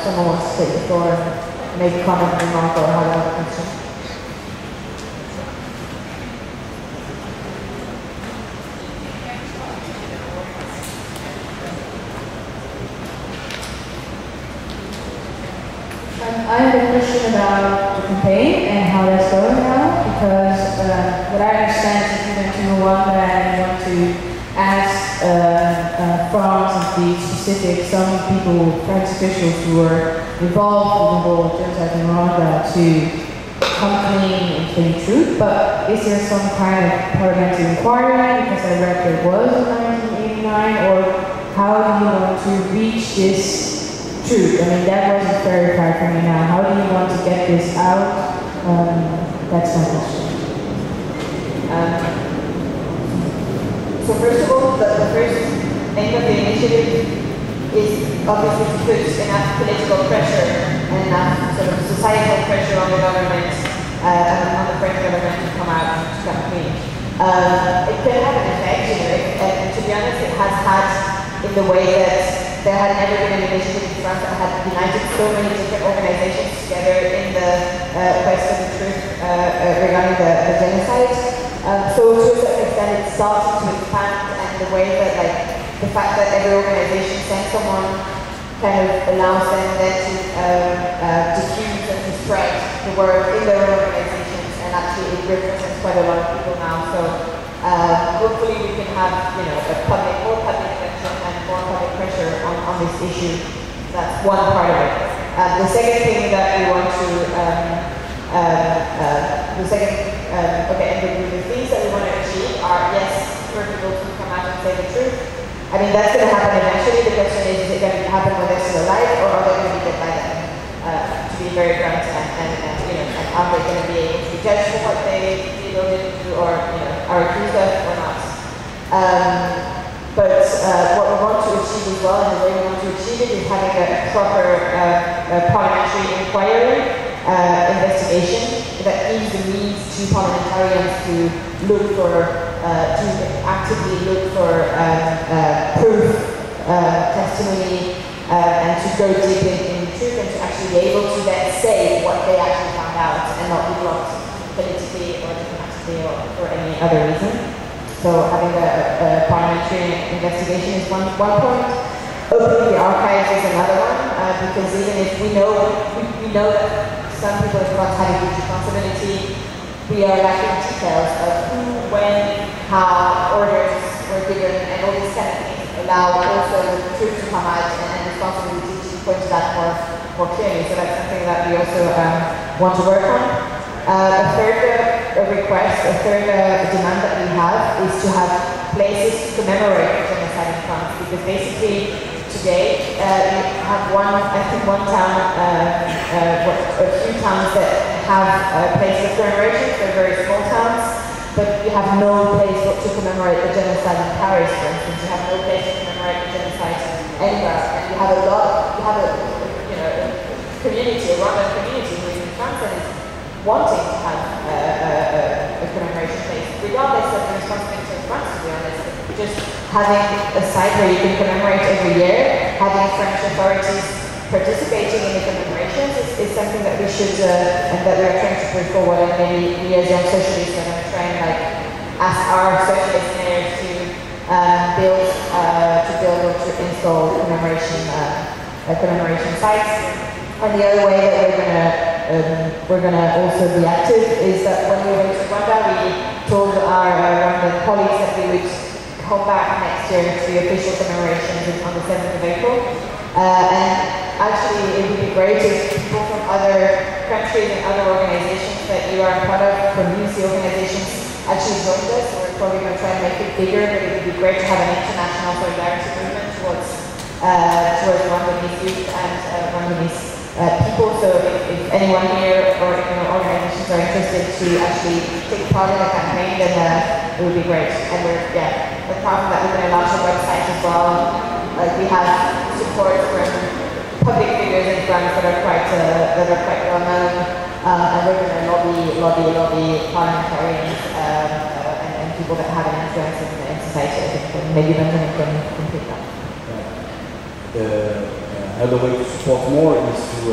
someone wants to take the floor and make a comment, remark, or have a question. I have a question about the campaign and how that's going now, because what I understand is if you went to Rwanda and you want to ask France and to be specific, some people, French officials who were involved with the whole genocide in Rwanda to come clean and tell the truth, but is there some kind of parliamentary inquiry, because I read there was in 1989, or how do you want to reach this truth? I mean, that wasn't verified for me now. How do you want to get this out? That's my question. So first of all, the first aim of the initiative is obviously to put enough political pressure and enough sort of societal pressure on the government, on the French government to come out to come clean. It can have an effect, you know, and to be honest, it has had in the way that there had never been an initiative in France that had united so many different organizations together in the quest for the truth regarding the genocide. So to a certain extent it started to expand, and the way that, like, the fact that every organization sends someone kind of allows them then to diffuse and to spread the word in their own organizations, and actually it represents quite a lot of people now. So hopefully we can have, you know, more public attention and more public pressure on this issue. That's one part of it. The second thing that we want to, the things that we want to achieve are, yes, for people to come out and say the truth. I mean, that's going to happen eventually. The question is it going to happen when they're still alive, or are they going to be dead by then? To be very blunt, and you know, and are they going to be able to be judged for what they did or didn't do, or, you know, are accused of or not? But what we want to achieve as well, and the way we want to achieve it, is having a proper parliamentary inquiry investigation that gives the means to parliamentarians to look for, to actively look for proof, testimony, and to go deep in the truth, and to actually be able to then say what they actually found out, and not be blocked politically or diplomatically or for any other reason. So having a parliamentary investigation is one point. Opening the archives is another one, because even if we know that some people in France have a huge responsibility, we are lacking details of who, when, how orders were given, and all these kind of things allow also the truth to come out and responsibility to be pointed out more clearly. So that's something that we also want to work on. A third request, a third demand that we have is to have places to commemorate genocide in France, because basically today you have I think one town, a few towns that have places of commemoration. They're very small towns, but you have no place to commemorate the genocide in Paris, for instance. You have no place to commemorate the genocide anywhere, and you have a community, a Rwandan community who is in France and is wanting to have a commemoration place, regardless of the responsibility of France, to be honest. Just having a site where you can commemorate every year, having French authorities participating in the commemorations is something that we should, and that we are trying to push forward, and maybe we as young socialists are going to try and ask our socialist mayors to build or to install commemoration sites. And the other way that we're gonna also be active is that when we went to Rwanda, we told our Rwandan colleagues that we would come back next year to the official commemorations on the 7th of April. And actually, it would be great if people from other countries and other organizations that you are part of, from Iusy organizations, actually joined us. We're probably going to try and make it bigger, but it would be great to have an international solidarity movement towards Rwandese youth and Rwandese people. So if anyone here or organizations are interested to actually take part in the campaign, then it would be great. And apart from that, we're going to launch a website as well. We have support from public figures in France that are quite well known, and we're going to lobby parliamentarians and people that have an influence in society. I think maybe Benjamin can pick that. Another way to support more is to,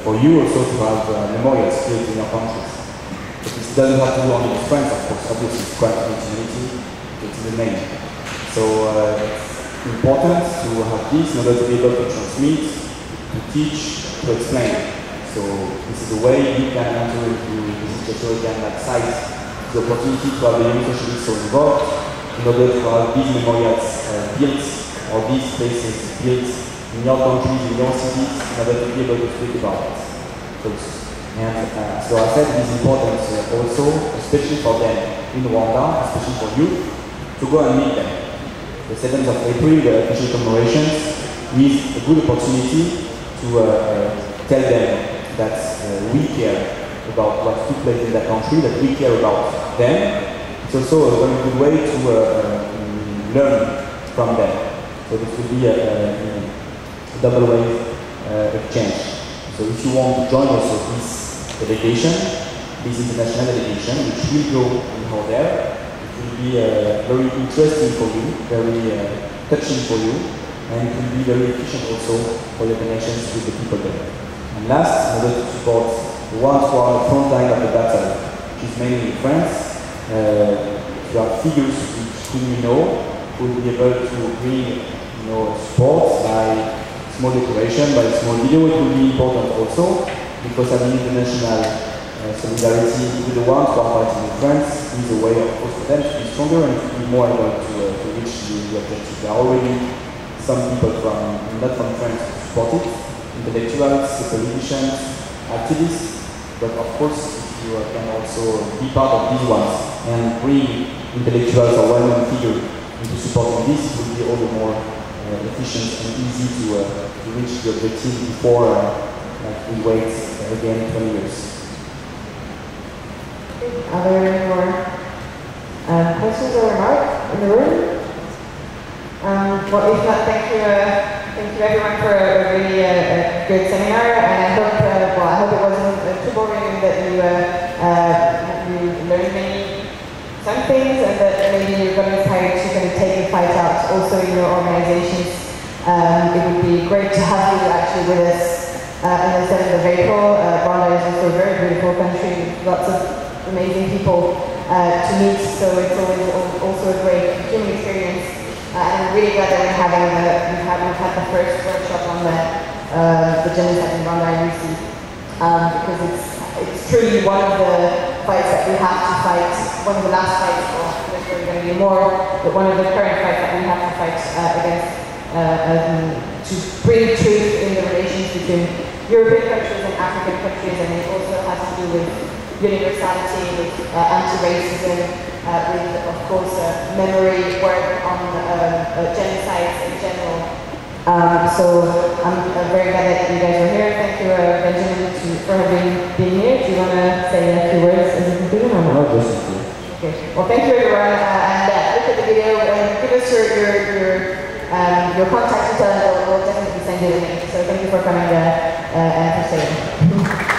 for you also to have memorials built in your countries. But this doesn't have to do only with France, of course, obviously it's quite continuity, it's the name. So it's important to have this in order to be able to transmit, to teach, to explain. So this is a way you can enter into this historical site, the opportunity to have the young socialists so involved in order to have these memorials built, or these places built in your countries, in your cities, in order to be able to speak about it. So I said it is important also, especially for them in Rwanda, especially for you, to go and meet them. The 7th of April, the official commemorations, is a good opportunity to tell them that we care about what took place in that country, that we care about them. It's also a very good way to learn from them. So this will be a double way exchange. So if you want to join also this delegation, this international delegation, which will go and hold there, it will be very interesting for you, very touching for you, and it will be very efficient also for your connections with the people there. And last, in order to support the ones who are on the front line of the battle, which is mainly in France, you have figures whom you know, who will be able to bring support by small decoration, by small video. It will be important also, because having international solidarity with the ones who are fighting in France is a way, of course, for them to be stronger and to be more able to reach the objective. There are already some people not from France who support it, intellectuals, politicians, activists, but of course you can also be part of these ones and bring intellectuals or well-known figures into supporting this. It will be all the more efficient and easy to reach the objective before we wait again 20 years. Are there any more questions or remarks in the room? Well, if not, thank you everyone for a really good seminar, and I hope it wasn't too boring, that you learned some things, and that maybe you're going to try to take the fight out also in your organizations. It would be great to have you actually with us on the 7th of April. Rwanda is also a very beautiful country, lots of amazing people to meet, so it's always also a great human experience. And I'm really glad that we've had the first workshop on the genocide in Rwanda and Iusy, because it's truly one of the fights that we have to fight, one of the last fights, or there's really going to be more, but one of the current fights that we have to fight against, to bring truth in the relations between European countries and African countries, and it also has to do with universality, with anti-racism, with, of course, memory work on genocides in general. So I'm very glad that you guys are here. Thank you, Benjamin, for being here. Do you want to say a few words as a conclusion or not? No, just okay. Well, thank you, everyone, and look at the video and give us your contact details, and we'll definitely send you the link. So thank you for coming and for staying.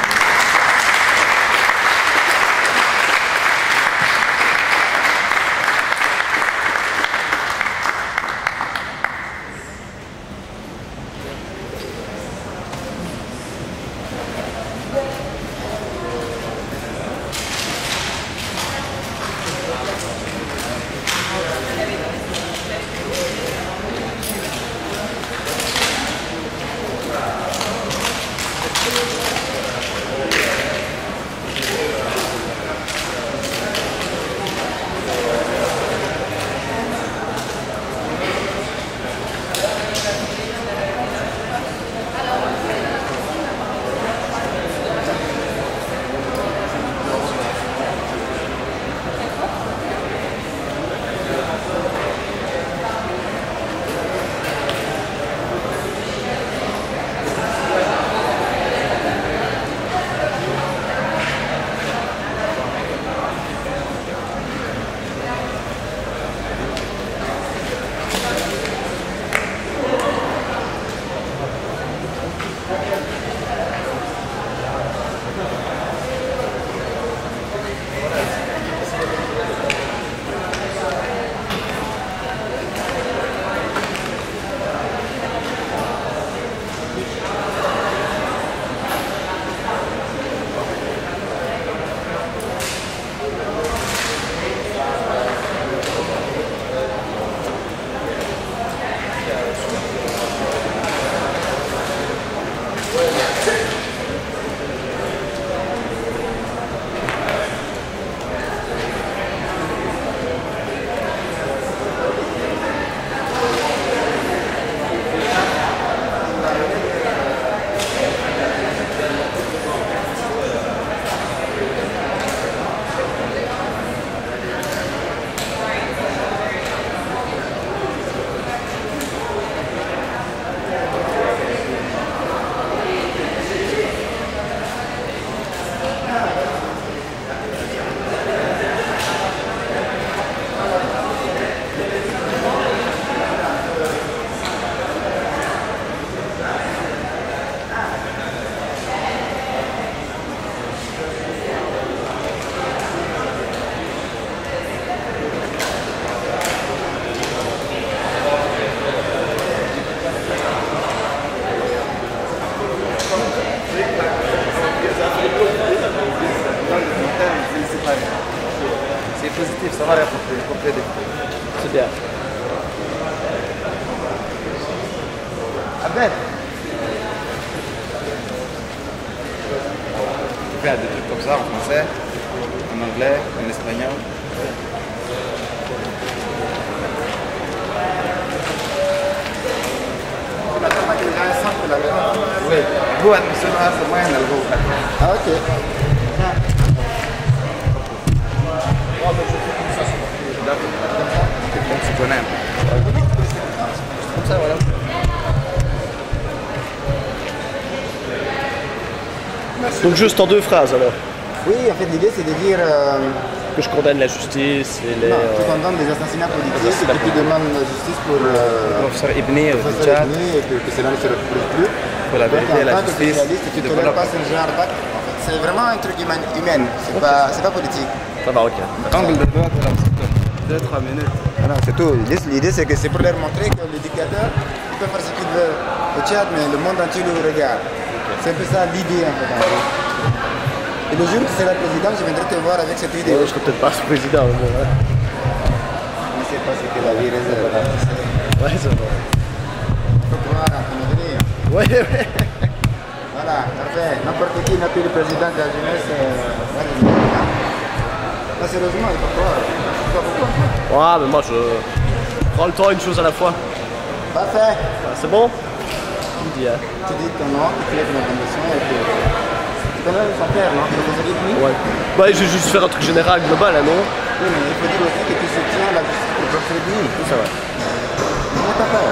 Ça va rien compléter. C'est bien. Abtan. Tu fais des trucs comme ça en français, en anglais, en espagnol. Oui, vous, c'est moi, ah, ok. Donc, tu connais. Comme ça, voilà. Donc juste en 2 phrases alors. Oui, en fait, l'idée, c'est de dire... Que je condamne la justice et les... Non, tu condamnes des assassinats politiques et que tu demandes la justice pour... professeur Ibni au Tchad. Et que cela ne se reproduise plus. Pour la vérité et la justice. Tu ne tolères pas ce genre d'acte. C'est vraiment un truc humain, c'est pas politique. Ça va, ok. Angle de droite, 2-3 minutes. Voilà, c'est tout. L'idée, c'est que c'est pour leur montrer que le dictateur, il peut faire ce qu'il veut au Tchad, mais le monde entier le regarde. C'est un peu ça l'idée, en fait. Et le jour que c'est la présidente, je viendrai te voir avec cette idée. Je serai peut-être pas ce président, mais bon, ouais. Je ne sais pas ce que la vie réserve. Ouais, ça va. Il faut croire en ton avenir. Ouais, ouais. Voilà, parfait. N'importe qui n'a plus le président de la jeunesse. Là, sérieusement, il faut croire. Tu vois pourquoi? Ouais, mais moi, je prends le temps, une chose à la fois. Parfait. C'est bon? Tu me dis, hein. Tu dis ton nom, tu clés ton condition et puis... Tu connais son père, non? Professeur Ibni? Ouais. Ouais, je vais juste faire un truc général, global, là, non? Oui, mais il faut dire aussi que tu soutiens la justice pour professeur Ibni. Ça va. Non, t'as peur.